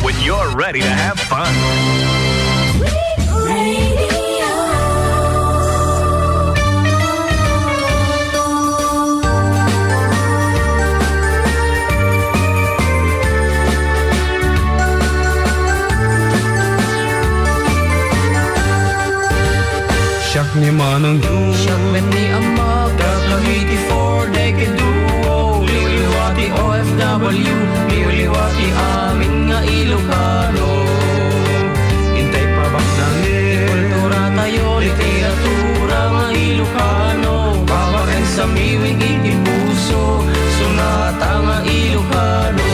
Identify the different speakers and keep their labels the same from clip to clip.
Speaker 1: when you're ready to have fun.
Speaker 2: Siyak ni Manang Jun,
Speaker 3: Siyak ni Ama, Kakawiti for decade duo. Liwliwati OFW, liwliwati amin nga Ilocano.
Speaker 2: Intay pa bak nangin,
Speaker 3: Kultura tayo, literatura nga Ilocano. Babaen samiweng ikipuso, sunata nga Ilocano.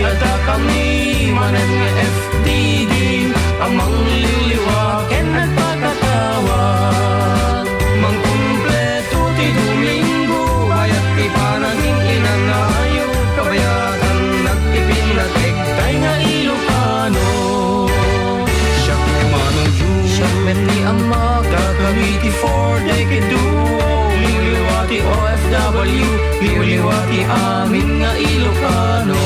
Speaker 3: Ada kami, manen nga FDD. Amang liliwaken at pagkatawag. Mangkumpleto ti Domingo, ayat ti panaging inangayo. Kabayatan nagtipinateg, kay nga Ilocano.
Speaker 2: siyak ni Manang Jun,
Speaker 3: Siyak ni Ama, Kakawiti for decade duo. Liwliwati OFW, liwliwati amin nga Ilocano.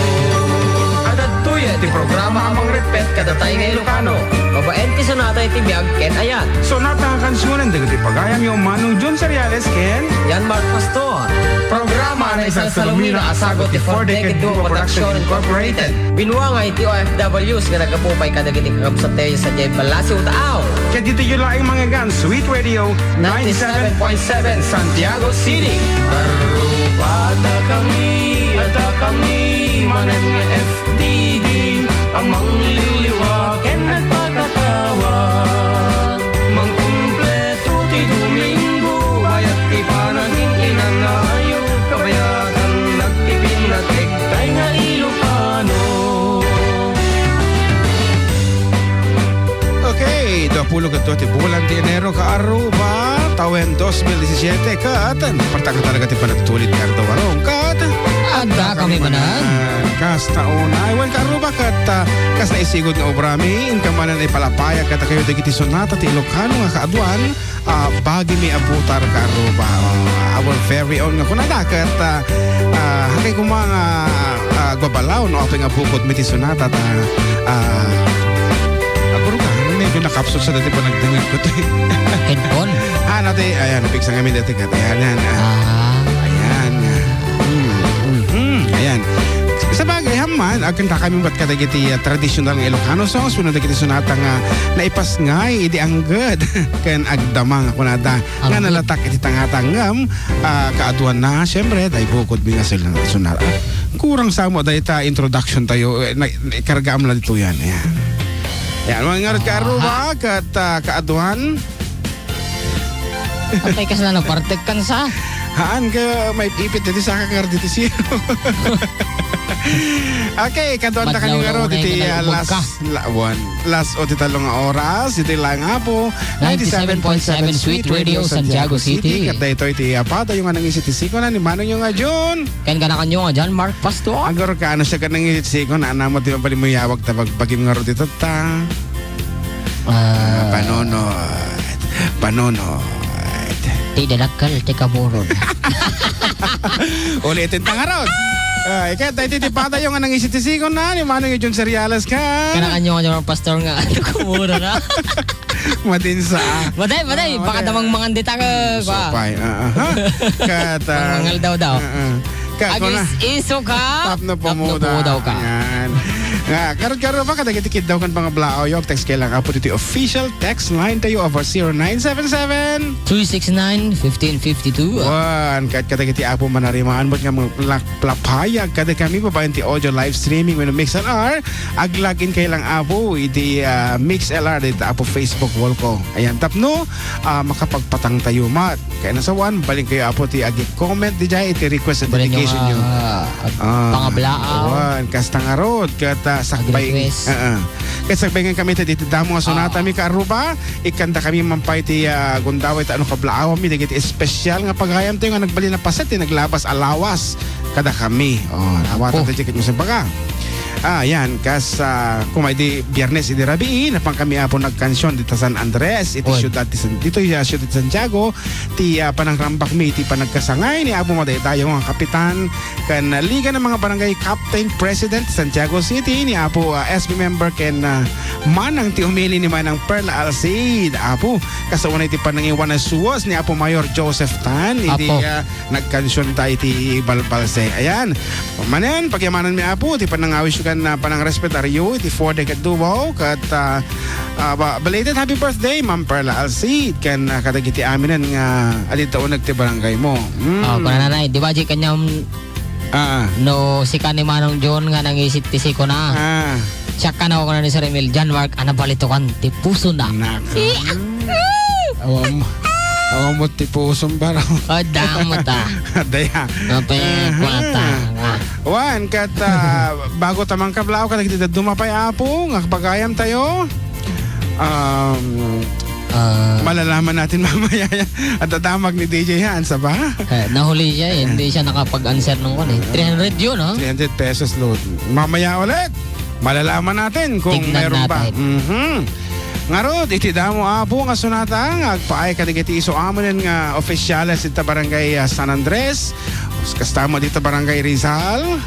Speaker 3: Ti programa amang repet kada tayo nga Ilocano. Babaen ti sonata iti biag ken ayat.
Speaker 2: sonata ang kansyonan dagiti pagayam yung Manang Jun Seriales ken
Speaker 3: Yan Mark Pastor. Programa na isang salumina asagot ti 4-decade duo production incorporated. Binuangay ti OFWs nga nagapupay kadagiti kakabsat tayo sa Jay Balasi Utaaw.
Speaker 2: kaya dito yung laing mga gan Sweet Radio
Speaker 3: 97.7 Santiago City. Ada kami, manen nga FDD. Amang liliwaken at pagkatawag. Mangkumpleto ti Domingo, ayat ti panaging inangayo. Kabayatan nagtipinateg, kay nga Ilocano.
Speaker 2: Okay, 20 ti bulan ti Enero ka Aruba, tawen 2017 kat parta ka talaga ti panagtulit ka ito warong kat
Speaker 3: Adda kami manan.
Speaker 2: kas taon ay wan ka Aruba kat kas na isigod nga obrami in kamanan ay palapaya kat kayo dagiti sonata ti Ilocano nga kaadwan bagi mi abutar ka Aruba our very own nga kunada kat hakay ko mga gbabalaw no ato nga bukod mi ti sonata ta aguro ka medyo nakapsot sa dati pa nagdangag ko ito
Speaker 3: Headphone?
Speaker 2: nati ayan napik sa ngamin dati kat ayan ayan ayan sa bagay haman akin ta kami bat kadagiti traditional nga Ilocano songs sunod dagiti sonata nga naipas ngay idi ang good ken agdamang ako nada nga nalatak iti tangatangam kaaduan na syempre dai bukod mi nga sila sonata kurang samo dai ta introduction tayo ikargaam na dito yan yan mga ngarot ka Aruba kat kaaduan
Speaker 3: Patay ka na partek kan sa.
Speaker 2: haan ka may ipit dito sa kakar dito siya okay kaduan ta kanyang ngaro dito last o titalong oras dito lang nga po
Speaker 3: 97.7 Sweet Radio Santiago City.
Speaker 2: kat dito iti apata yung anang isitisi ko na ni Manong yung nga Jun
Speaker 3: Kan ka na kanyo nga dyan, Mark Pastor.
Speaker 2: agor ka ano siya ka nang isitisi ko na anamot di mapali mo yawag ta pagpagim ngaro dito ta panonod
Speaker 3: Ti dalakal, ti kaburon.
Speaker 2: ulitin ta nga ron kaya tayo titipata yung anang isitisi ko na ni Manong yung Jun Seriales ka
Speaker 3: Kan kanyo nga dyan, Mark Pastor nga. Ano kumuro na?
Speaker 2: matinsa
Speaker 3: Maday. Baka damang mangandita ka.
Speaker 2: Supay. Kat
Speaker 3: Mangangal daw.
Speaker 2: Kat ko na.
Speaker 3: Agis iso ka.
Speaker 2: Tap na pumuda.
Speaker 3: daw ka.
Speaker 2: Yan. Nga, karot pa kadagiti-kid daw kan mga blao yok. Text kailang apo dito official text line tayo over 0977
Speaker 3: 369-1552.
Speaker 2: Wan, kat kadagiti apo manarimaan mo nga mga plapayag kada kami babayan ti audio live streaming when mix LR aglagin kailang apo iti mix LR dito apo Facebook wall ko. Ayan tapno makapagpatang tayo mat. Kaya nasa one balik kayo apo ti agi comment di jay iti request at dedication nyo.
Speaker 3: Pangablaaw.
Speaker 2: Wan, kastang arod kat sakbay. Kat sakbay nga kami dito damo nga sonata mi ka Aruba ikanta kami mampay ti gundaway ta ano kablaaw mi dagiti espesyal nga paghayam tayo nga nagbali na paset ti naglabas alawas kada kami. Nawatan tayo mo sa baga. Yan, kas kung may di biyernes, di rabi, napang kami po nagkansyon dito San Andres, iti syudad dito syudad ti Santiago, ti panangrambak mi, ti panagkasangay, ni Apo Maday tayo mga kapitan, kan liga ng mga barangay captain president Santiago City, ni Apo SB member ken manang ti umili ni manang Perla Alcid, Apo, kasaunay ti panangiwan na suwas ni Apo Mayor Joseph Tan, iti nagkansyon tayo ti Balbalse. Ayan, Manen, pagyamanan mi Apo, ti panangawis na panang respetaryo iti 4 decade duo kat belated happy birthday Ma'am Perla Alcid kan kadagiti aminan nga alita unag ti barangay mo.
Speaker 4: Kuna nanay, di ba di kanyang no si kanay Manong John nga nangisip ti siko na. Siya ka na ako na ni Sir Emil John Mark anabalito kan ti puso na.
Speaker 2: Awam mo ti pusong baraw.
Speaker 4: Damo ta.
Speaker 2: Daya.
Speaker 4: Napekwata.
Speaker 2: Wan, kat bago tamang kablao ka nagtitad dumapay Apo, nga bagayam tayo. Malalaman natin mamaya at tatamag ni DJ yan, sa ba?
Speaker 4: Nahuli siya, hindi siya nakapag-answer nung kon 300 yun, no?
Speaker 2: 300 pesos load. Mamaya ulit, malalaman natin kung
Speaker 4: tignan
Speaker 2: meron ba.
Speaker 4: natin.
Speaker 2: Ngarod, iti damo Apo nga sunata, agpaay kadigiti iso amonin nga ofisyales ita barangay San Andres, kastama dito barangay Rizal,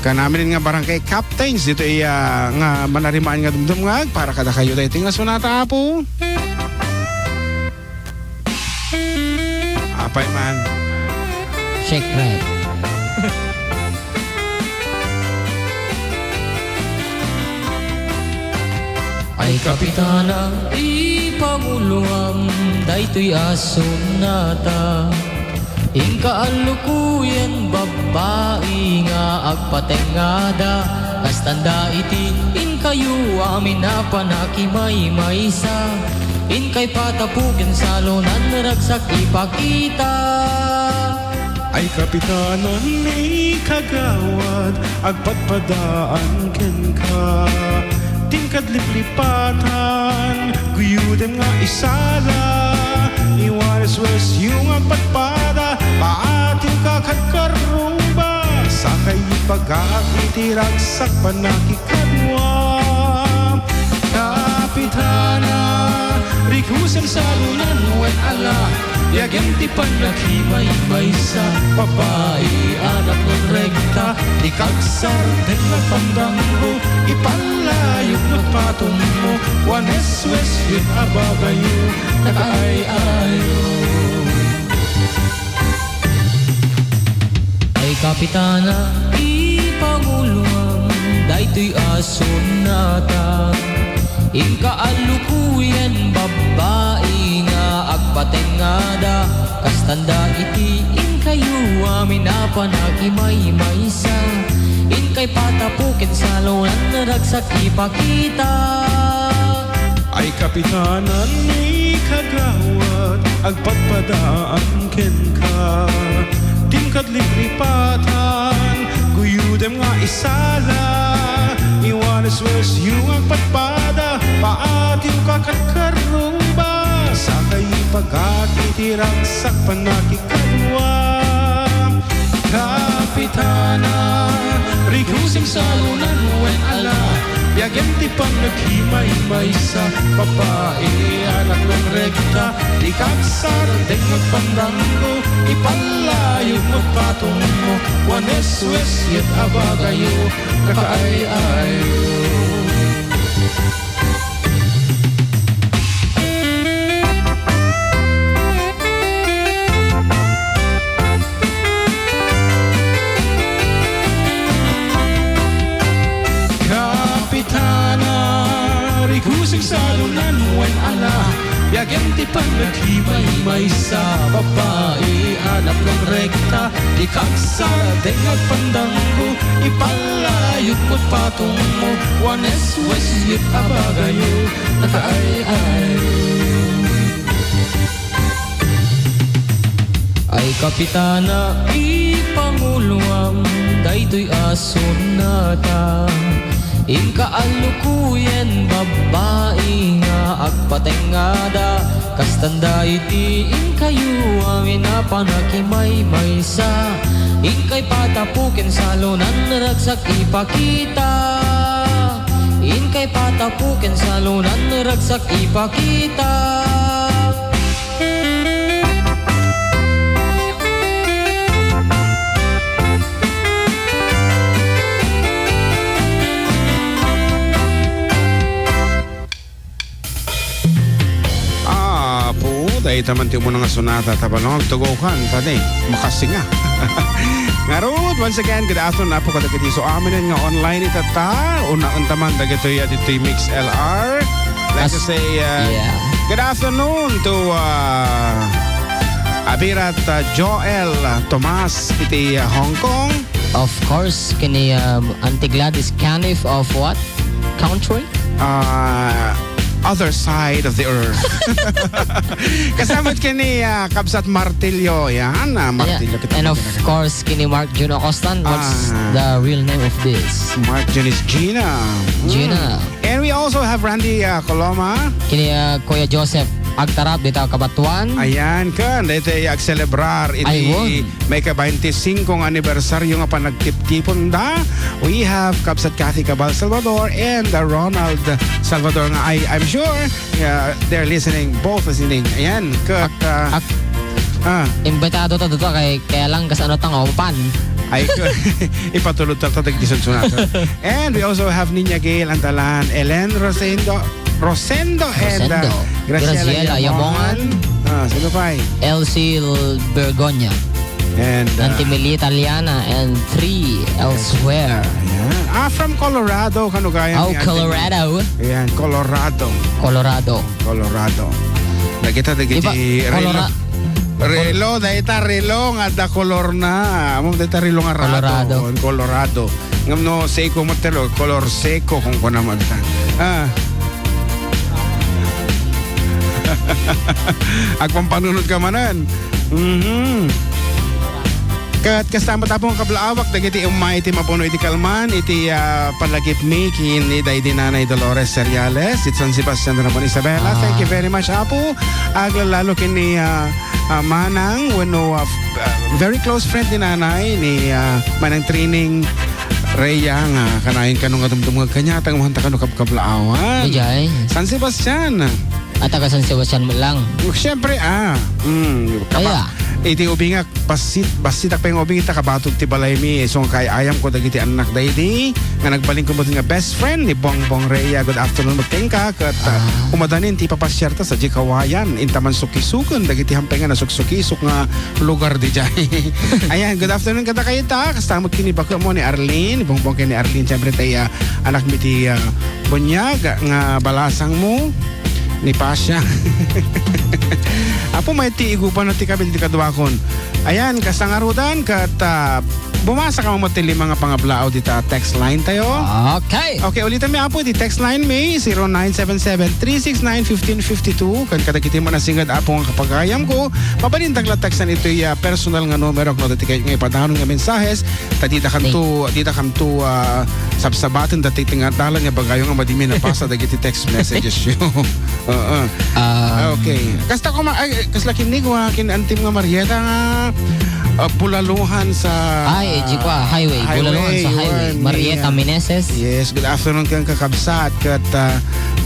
Speaker 2: kanamin nga barangay captains dito nga manarimaan nga dumdumngag para kada kayo dito nga sunata Apo. Apay man.
Speaker 4: Shake right. Ay kapitana, ipanguluam, daytoy ason nata. Ingkaalukuyan, babae nga agpatengada. Kastanda iti, inkayo amin na panakimay maysa. Inkay patapukin salonan, ragsak ipakita.
Speaker 2: Ay kapitanan ni kagawad, agpatpadaan ken ka. Tingkad liplipatan, guyudem nga isala. Iwares-wes yung agpatpada, paating kakagkarumba. Sakay paggaak itiragsak panakikadwa. Kapitana, rikusen salunan wen ala. Yagem ti panakimay maysa, babae anak ng rekta. Ikagsar din na pandanggo, ipalayog na patong mo. Wanes-wes yun abagayo, nakaay-ayo.
Speaker 4: Ay kapitana, ipanguluan, daytoy ason nata. Ingkaalukuyan, babae nga agpatengada. Kastanda iti, inkayo amin na panakimay maysa. Inkay patapukin salonan, ragsak ipakita.
Speaker 2: Ay kapitanan ni kagawad, agpatpadaan ken ka. Tingkad liplipatan, guyudem nga isala. Iwanes-wes yung agpatpada, paating kakagkarumba. Sakay paggaak itiragsak panakikadwa. Kapitana, rikusim salunan wen ala. Yagem ti panaghimay maysa, babae anak ng rekta. Ikagsar din magpandanggo, ipalayog magpatong mo. Wanes-wes yet abagayo, nakaay-ayo. Rikusing salunan wen ala. Yagem ti panaghimay maysa, babae anak ng rekta. Ikagsar din agpandanggo, ipalayog mo't patong mo. Wanes-wes yut abagayo, nakaay-ayo.
Speaker 4: Ay kapitana, ipanguluam, daytoy ason nata. Ingkaalukuyan, babae nga agpatengada. Kastanda iti, inkayo amin na panakimay maysa. Inkay patapukin salonan, ragsak ipakita. kay patapukin sa lunan ragsak ipakita.
Speaker 2: Dahil taman mo nga sunata tabalong tugukan pati makasinga. Ngarod, once again, good afternoon na po kadagiti. So amin nga online itata. Unang taman dagiti at ito Mix LR. Like to say, good afternoon to Abirat Joel Tomas iti Hong Kong.
Speaker 4: Of course, kini Auntie Gladys Canif of what country?
Speaker 2: Other side of the earth. Kasamot kini Kabsat Martilyo. Yan, Martilyo.
Speaker 4: And of course, kini Mark Juno Costan. What's the real name of this?
Speaker 2: Mark Jun is Gina.
Speaker 4: Gina.
Speaker 2: And we also have Randy Coloma.
Speaker 4: Kini Kuya Joseph Agtarap dito Kabatuan.
Speaker 2: Ayan kan, dito ag-celebrar iti may ka-25 anibersaryo nga panagtip-tipon da. We have Kabsat Kathy Cabal Salvador and Ronald Salvador nga I'm sure they're listening, both listening. Ayan,
Speaker 4: imbitado ta dito kaya lang kas ano tang pan.
Speaker 2: Ay, ipatulod ta tagdisunsunat. And we also have Niña Gail Antalan, Ellen Rosendo and Graciela Yamongan. Sino pa?
Speaker 4: Elsie Bergonya.
Speaker 2: And
Speaker 4: Antimili Italiana and 3 elsewhere.
Speaker 2: Ayan. From Colorado, kanugaya.
Speaker 4: Colorado.
Speaker 2: Ayan, Colorado. Nagita dagiti Relo, dahita relo nga da color na. Amo dahita relo nga Colorado. Ngam no seco matelo, color seco kung ko naman ta. Agpampanunod ka manan. Kat kasama tapong kablaawak dagiti umay iti mapuno iti kalman iti palagip mi kin iti dinanay Dolores Cereales iti San Sebastian Ramon Isabela. Thank you very much apo. Aglalalo kini Manang wano very close friend ni nanay ni Manang Training Rhea nga kanayin kanong atumtumag kanya tang mahanta kanong kablaawak. San Sebastian.
Speaker 4: At taga San Sebastian mo lang.
Speaker 2: Siyempre, iti ubingak, basitak pa yung ubingit, kabatog ti balay mi. So, kay ayam ko dagiti anak daydi, nga nagbaling ko mo nga best friend ni Bongbong Rhea. Good afternoon, magtingka. Kat umadanin, ti papasyerta sa Jikawayan. Intaman sukisukon, dagiti hampay nga nasuksukisuk nga lugar di dyan. Ayan, good afternoon kada kayo ta. Kastamot kinibako mo ni Arlene, Bongbong kay ni Arlene. Siyempre tayo, anak mi ti Bunyag, nga balasang mo. Ni Pasha. Apo may tiigupan na ti kabil di kaduakon. Ayan, kasangarudan kat bumasa ka mo tili mga pangablao dita text line tayo. Okay, ulitan mi apo di text line may 0977-369-1552 kan kadagiti man nasingad apo ang kapagayam ko. Mabalintag la textan ito personal nga numero no dati kay nga ipadahon nga mensahes dita kam to sabsabaten dati tingatalan nga bagayo nga madimi na pasa dagiti text messages yo. Okay. Kasta ko kaslakin ni ko kin antim nga Marieta nga Bulaluhan sa
Speaker 4: highway. Bulaluhan sa highway. Marieta Meneses.
Speaker 2: Yes, good afternoon kang kakabsat kat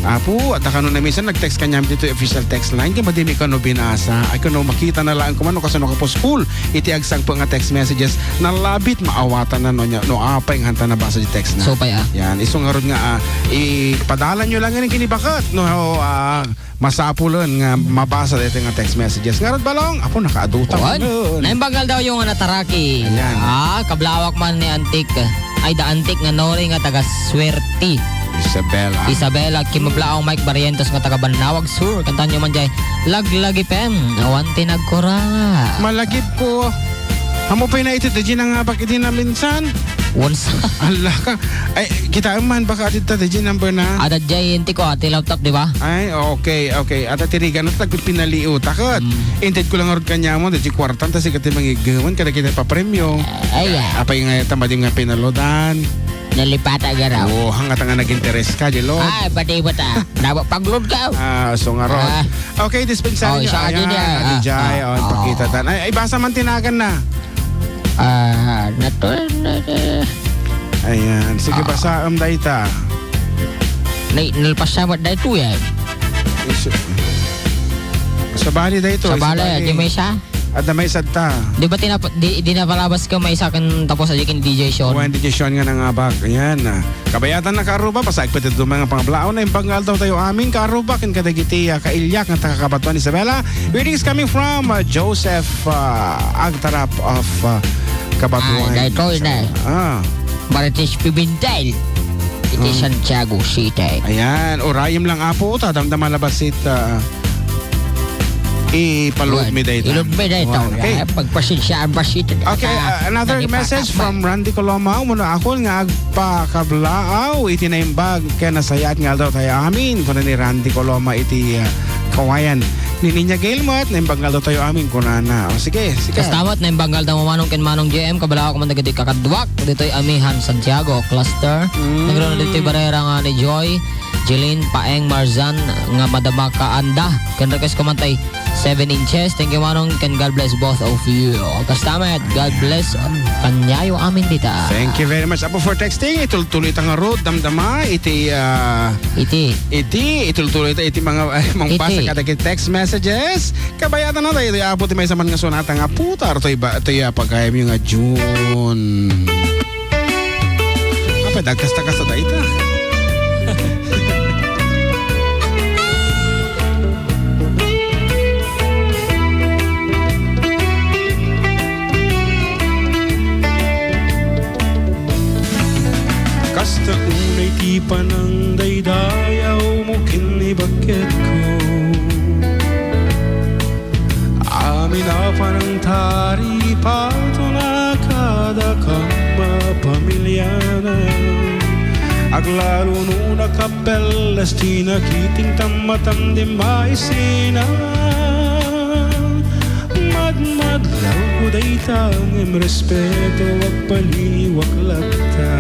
Speaker 2: apo at kano na minsan nag-text kanya dito official text line kay madimi kano binasa ay kano makita na lang kumano kasano ka po school iti agsang po nga text messages nalabit maawatan na no apay nga hanta na basa di text na.
Speaker 4: So pa
Speaker 2: yan isong nga ipadalan nyo lang nga kinibakat no masapulan nga mabasa dito nga text messages. Ngarod balong, apo nakaadutang.
Speaker 4: Naimbagal daw yung nataraki.
Speaker 2: Ayan.
Speaker 4: Kablawak man ni Antik. Ay da Antik nga nori nga taga Swerte. Isabela, kimablaong Mike Barrientos nga taga Banawag Sur. Kantaan nyo man dyan, laglagi pem, awanti nagkura.
Speaker 2: Malagip ko. Amo pa na ito, dyan nga bakit din na minsan?
Speaker 4: Once.
Speaker 2: Allah ka. Ay, kita man baka ati tadi number na.
Speaker 4: Ada jay inti ko ati laptop di ba?
Speaker 2: Ay, okay. Ata tirigan at tagpit pinaliu takot. Inted ko lang arod kanya mo dati kwartan ta sikati mangigawan kada kita pa premyo.
Speaker 4: Ay.
Speaker 2: Apa yung tamadi nga pinalodan.
Speaker 4: Nalipata garaw.
Speaker 2: Oh, hangat nga nag-interest ka, Jelo.
Speaker 4: Ay, pati ba ta? Dapat pag-load ka.
Speaker 2: So nga ron. Okay, dispensahan nyo. Ayan, Adijay. Pakita tan. Ay, basa man tinagan na.
Speaker 4: Nato.
Speaker 2: Ayan. Sige, basa daita.
Speaker 4: nalpasamat da ito yan.
Speaker 2: Sa bali da ito.
Speaker 4: Sa bali, di may isa.
Speaker 2: At na may sadta.
Speaker 4: Di ba di napalabas ka may isa kan tapos sa jikin DJ Sean?
Speaker 2: When DJ Sean nga nangabak. Ayan. Kabayatan na karuba. Pasag pati ito mga pangablao na yung banggal daw tayo amin. Karuba kin kadagiti kailyak ng takakabatuan Isabela. Readings coming from Joseph Agtarap of Kabatuan.
Speaker 4: Ay, ito na. Marites Pimentel. Iti Santiago City.
Speaker 2: Ayan. Orayim lang apo. Tadamdaman labasit ipaload me data.
Speaker 4: Iload me data.
Speaker 2: Okay.
Speaker 4: Pagpasinsaan basit.
Speaker 2: Okay, another message from Randy Coloma. Muna ako nga agpakablaaw iti na yung bag kaya nasayat nga daw tayo amin. Kuna ni Randy Coloma iti kawayan. Ni Ninya Gailmot na yung banggal daw tayo amin. Kuna na. O sige.
Speaker 4: Kastamat na yung banggal daw mamanong ken manong GM. Kabala ako man nagati kakadwak. Dito'y Amihan Santiago Cluster. Nagroon na dito'y barera nga ni Joy. Jeline Paeng Marzan nga madama ka anda. Kan request ko man tay 7 inches. Thank you manong can God bless both of you. Kastamet, God bless kanyayo amin dita.
Speaker 2: Thank you very much. Apo for texting. Itultuloy ita nga road damdama. Iti itultuloy iti mga mangpasa kada text messages. Kabayatan na tayo. Apo ti may saman nga sonata nga putar. Ito pagkayam yung nga June. Apa dagkasta-kasta da ita. Kasta unay ti panang daydayaw mo kinibagket ko. Amin na panang tari pato na kada kang mapamilya na. Aglalo no nakapelas ti nakiting tamatam di maisina. Madmadlaw ko daytang im respeto wag paliwak lakta.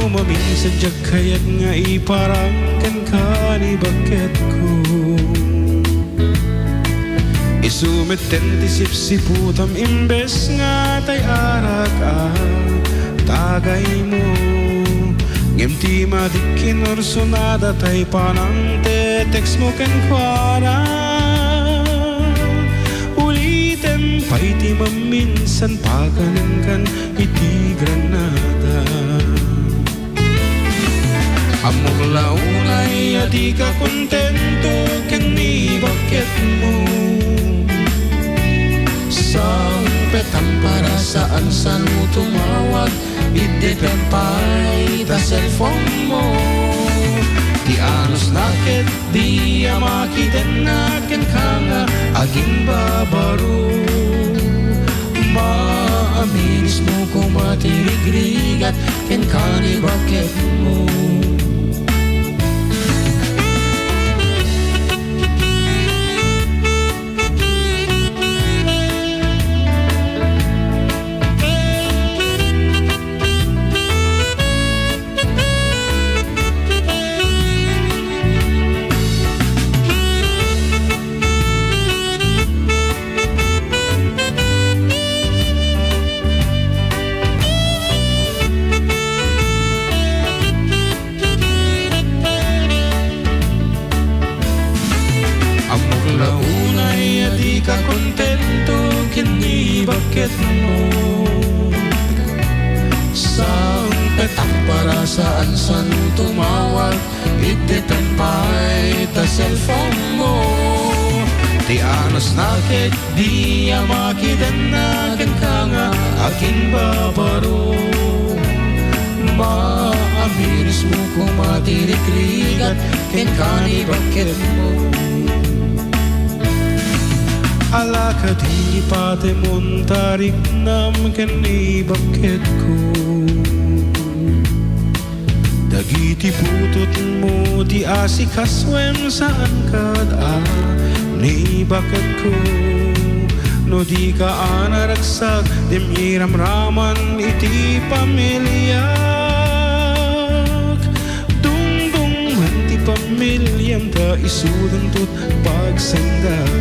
Speaker 2: Maminsan dyak kayat nga iparangkan ka ni bakit ko. Isumiten ti sipsiputam imbes nga tay arak tagay mo. Ngem ti madikin orsunada tay panang te-text mo ken kwara. Ulitin pa iti maminsan paganangkan iti granada. Amok launay adi ka kontento ken ni bakit mo. Sang petang para saan san mo tumawag idetempay ta cellphone mo. Di anos nakit di amakiten naken kanga aging babaro. Maaminis mo kung matirigrigat ken kani bakit mo. Bakit mo sang petang para saan san tumawag idetempay ta cellphone mo. Ti anos nakit di amakidan naken kanga akin babaro. Maaminis mo kung matirikrigat ken kani bakit mo. Alaka di pate montarik nam kani bakit ko. Dagiti putot mo di asikaswem saan kada ni bakit ko. No di ka anaragsak dim iramraman iti pamilyak. Dungdung man ti pamilyam ta isudan tut pagsandagan.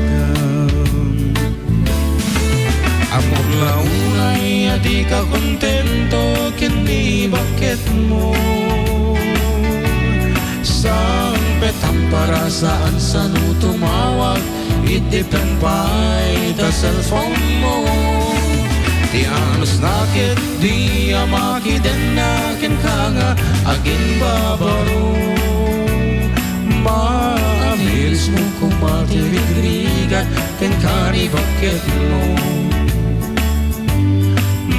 Speaker 2: Amor
Speaker 3: Aglaunay di ka kontento kini bakit mo Sang petang para saan sa no tumawag It-depend pa'y ta cellphone mo Ti anos nakit di amakiden nakin ka nga Agin babaro Maamiris mo kung matirigrigat Ken ka ni bakit mo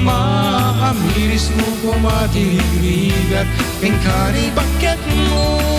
Speaker 3: Maamiris mo kung matirigrigat Ken ka ni bakit mo